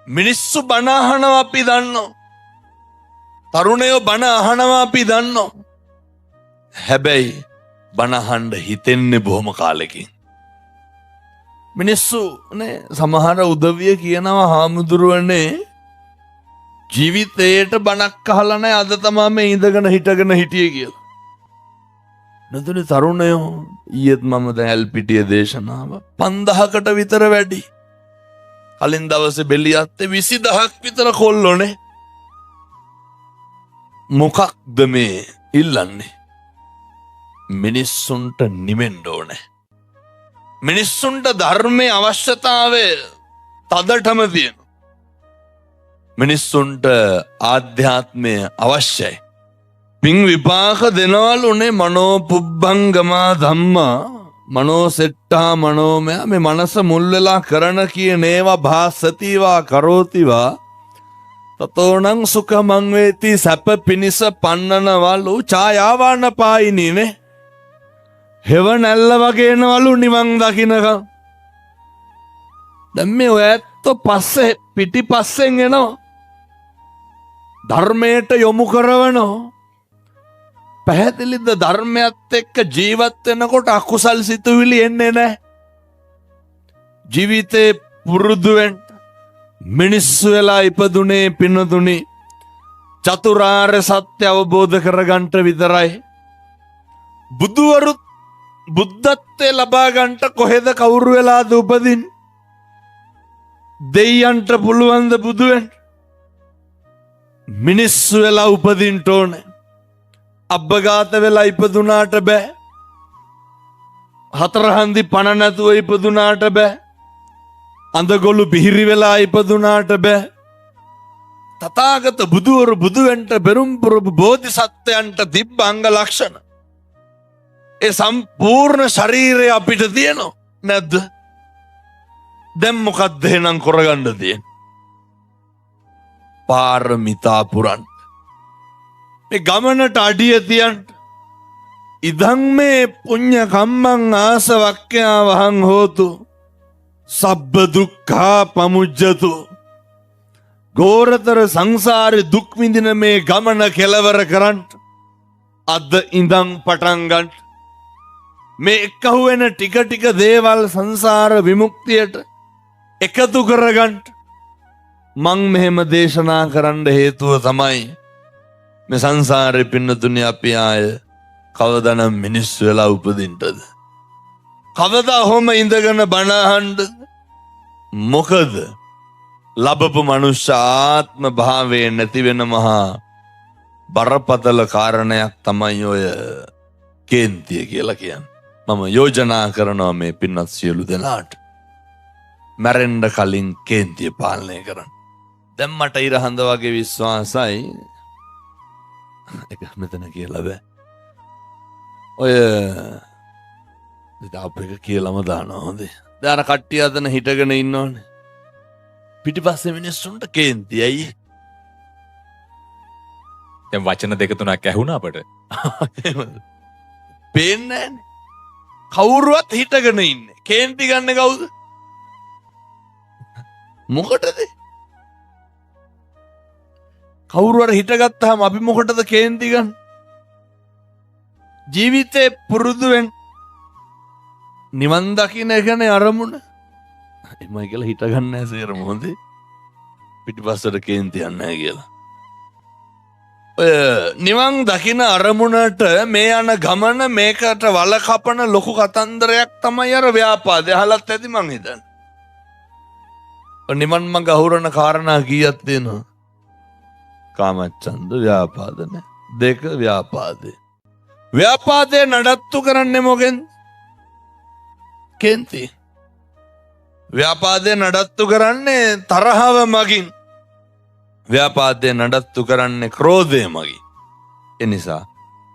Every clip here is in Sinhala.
මිනිස්සු බණ අහනවා අපි දන්නවා. තරුණයෝ බණ අහනවා අපි දන්නවා. හැබැයි බණ අහන්න හිතෙන්නේ බොහොම කාලෙකින්. මිනිස්සු නේ සමහර උදවිය කියනවා හාමුදුරුවනේ ජීවිතේට බණක් අහලා නැහැ අද තමයි මේ ඉඳගෙන හිටගෙන හිටියේ කියලා. නතුනේ තරුණයෝ ඊයේත් මම දැන් ඇල්පිටිය දේශනාව 5000කට විතර වැඩි. කලින් දවසේ බෙලියත්තේ 20000ක් විතර කොල්ලෝනේ. මොකක්ද මේ ඉල්ලන්නේ? මිනිස්සුන්ට නිවෙන්න ඕනේ. මිනිස්සුන්ට ධර්මයේ අවශ්‍යතාවය තදටම තියෙනවා. මිනිස්සුන්ට ආධ්‍යාත්මය අවශ්‍යයි. පින් විපාක දෙනවලුනේ මනෝ පුබ්බංගමා ධම්මා මනෝ සෙට්ටා මනෝමය. මේ මනස මුල් වෙලා කරන කියන ඒවා භාසතිවා කරෝතිවා තතෝනං සුඛමං වේති. සැප පිනිස පන්නනවලු ඡායාවාන පායිනිනේ. හෙව නැල්ල වගේ එනවලු නිවන් දකින්නකම්. දැන් මේ ඔය ඇත්තෝ පස්සේ පිටිපස්සෙන් එනවා. ධර්මයට යොමු කරවනවා. පැහැදිලිද? ධර්මයත් එක්ක ජීවත් වෙනකොට අකුසල් සිතුවිලි එන්නේ නැහැ. ජීවිතේ පුරුදු වෙන්න මිනිස්සු වෙලා ඉපදුනේ පින්නතුනි චතුරාර්ය සත්‍ය අවබෝධ කරගන්න විතරයි. බුදුවරුත් බුද්ධත්වයේ ලබා ගන්නට කොහෙද කවුරු වෙලාද උපදින්? දෙයයන්ට පුළුවන් ද බුදු වෙන්න? මිනිස්සු වෙලා උපදින්න ඕනේ. අබ්බගාත වෙලා ඉපදුනාට බෑ. හතරහන්දි පණ නැතුව ඉපදුනාට බෑ. අඳගොළු පිහිරි වෙලා ඉපදුනාට බෑ. තථාගත බුදුවරු බුදු වෙන්න බෙරුම් පුරපු බෝධිසත්වයන්ට තිබ්බ අංග ලක්ෂණ. ඒ සම්පූර්ණ ශරීරය අපිට තියෙනවා නැද්ද? දැන් මොකක්ද එහෙනම් කරගන්න තියෙන්නේ? පාරමිතා පුරන්න. මේ ගමනට අඩිය තියන්න. ඉදං මේ පුඤ්ඤ කම්මං ආසවක්ඛ්‍යා වහං හෝතු සබ්බ දුක්ඛා පමුජ්ජතු. ගෝරතර සංසාරේ දුක් විඳින මේ ගමන කෙලවර කරන්න අද ඉඳන් පටන් ගන්න. මේ එකහුවෙන ටික ටික දේවල් සංසාර විමුක්තියට එකතු කරගන්න මං මෙහෙම දේශනා කරන්න හේතුව තමයි මේ සංසාරේ පින්නතුනේ අපි ආය කවදානම් මිනිස්සු වෙලා උපදින්නද? කවදා හොම ඉඳගෙන බණ අහන්නද? මොකද ලැබපු මනුෂ්‍ය ආත්ම භාවයේ නැති වෙන මහා බරපතල කාරණයක් තමයි ඔය කේන්තිය කියලා කියන්නේ. මම යෝජනා කරනවා මේ පින්වත් සියලු දෙනාට මැරෙන්න කලින් කේන්තිය පාලනය කරන්න. දැන් මට ඉරහඳ වගේ විශ්වාසයි එක මෙතන කියලා බෑ. ඔය අපිට කියලාම දානවා හොඳේ. දැන් අර කට්ටිය අතන හිටගෙන ඉන්නෝනේ. පිටිපස්සේ මිනිස්සුන්ට කේන්තිය ඇයි? දැන් වචන දෙක තුනක් ඇහුණා අපට. පේන්නේ නැන්නේ. කවුරුවත් හිටගෙන ඉන්නේ. කේන්ති ගන්න කවුද? මොකටද? කවුරු හරි හිටගත්තාම අපි මොකටද කේන්ති ගන්න? ජීවිතේ පුරුදු වෙන්න නිවන් දකින්න එකනේ අරමුණ. එමයි කියලා හිටගන්න නැහැ සේරම හොඳේ. පිටිපස්සට කේන්ති යන්නේ නැහැ කියලා. ඔය නිවන් දකින්න අරමුණට මේ යන ගමන මේකට වල කපන ලොකු කතන්දරයක් තමයි අර ව්‍යාපාදේ. අහලත් ඇති මං හිතන්නේ. නිවන් මඟ අහුරන කාරණා කීයක් තියෙනවා? කාමච්ඡන්ද ව්‍යාපාද නේ. දෙක ව්‍යාපාදේ. ව්‍යාපාදේ නඩත්තු කරන්නේ මොකෙන්ද? කේන්ති. ව්‍යාපාදේ නඩත්තු කරන්නේ තරහව මගින්. ව්‍යාපාදේ නඩත්තු කරන්නේ ක්‍රෝධය මගින්. ඒ නිසා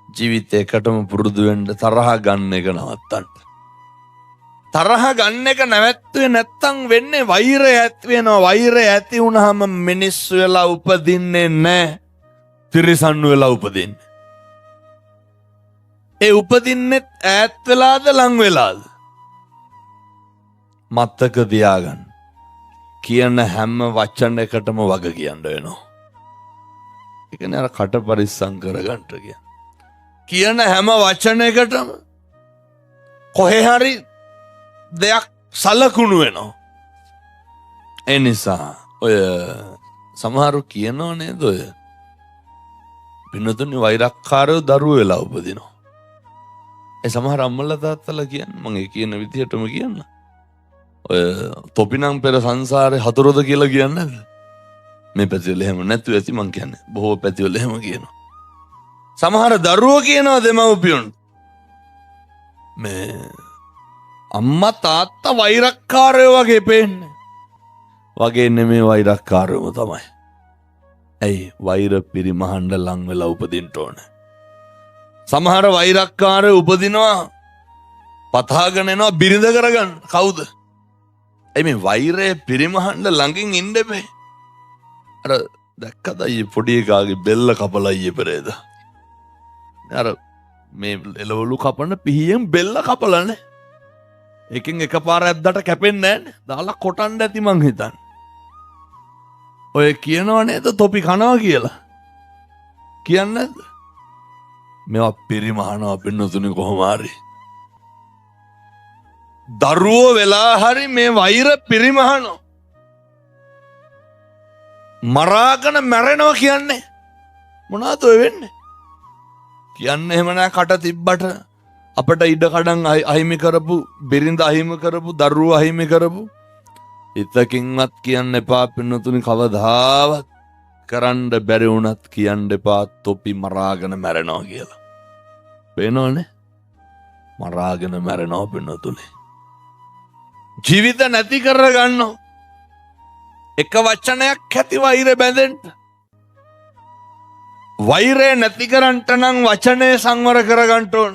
ජීවිතේකටම පුරුදු වෙන්න තරහ ගන්න එක නවත්තන්න. තරහ ගන්න එක නැවැත්තුවේ නැත්තම් වෙන්නේ වෛරය ඇති වෙනවා. වෛරය ඇති වුනහම මිනිස්සු වෙලා උපදින්නේ නැහැ. තිරිසන් වෙලා උපදින්නේ. ඒ උපදින්නේ ඈත් වෙලාද ලං වෙලාද? මතක තියාගන්න. කියන හැම වචන එකටම වග කියන්න වෙනවා. ඒ කියන්නේ අර කට පරිස්සම් කරගන්න කිය. කියන හැම වචන එකටම කොහේ හරි දෙයක් සලකුණු වෙනවා. ඒ නිසා ඔය සමහරු කියනවා නේද ඔය පින්නතුනි වෛරක්කාරයෝ දරුවෝ වෙලා උපදිනවා. ඒ සමහර අම්මලා තාත්තලා කියන්නේ මම ඒ කියන විදිහටම කියන්න. ඔය තොපිනම් පෙර සංසාරේ හතුරුද කියලා කියන්නේ නැද්ද? මේ පැතිවල එහෙම නැතුව ඇති මං කියන්නේ. බොහෝ පැතිවල එහෙම කියනවා. සමහර දරුවෝ කියනවා දෙමව්පියොන්ට මේ අම්මා තාත්තා වෛරක්කාරයෝ වගේ පේන්නේ. වගේ නෙමේ වෛරක්කාරයෝම තමයි. ඇයි වෛර පිරිමහන්න ලං වෙලා උපදින්න ඕනේ. සමහර වෛරක්කාරයෝ උපදිනවා පතාගෙන එනවා බිරිඳ කරගන්න. කවුද? ඇයි මේ වෛරය පිරිමහන්න ළඟින් ඉන්න බෑ. අර දැක්කද අයියේ පොඩි එකාගේ බෙල්ල කපලා අයියේ පෙරේද? අර මේ එළවලු කපන පිහියෙන් බෙල්ල කපලානේ. එකෙන් එකපාර ඇද්දට කැපෙන්නේ නැන්නේ. දාලා කොටන්න ඇති මං හිතන්නේ. ඔය කියනවා නේද තොපි කනවා කියලා? කියන්නේ නැද්ද? මේවා පිරිමහනවා පින්නතුනේ කොහොම හරි. දරුවෝ වෙලා හරි මේ වෛර පිරිමහනවා. මරාගෙන මැරෙනවා කියන්නේ මොනවද ඔය වෙන්නේ? කියන්නේ එහෙම නෑ කට තිබ්බට අපට ඉඩ කඩන් අහිමි කරපු බිරිඳ අහිමි කරපු දරුවෝ අහිමි කරපු ඉතකින්වත් කියන්න එපා පින්නතුනි කවදාවත් කරන්න බැරි වුණත් කියන්න එපා තොපි මරාගෙන මැරෙනවා කියලා. පේනවනේ? මරාගෙන මැරෙනවා පින්නතුනි. ජීවිත නැති කරගන්නවා. එක වචනයක් ඇති වෛරය බැඳෙන්න. වෛරය නැති කරන්නට නම් වචනය සංවර කරගන්න ඕන.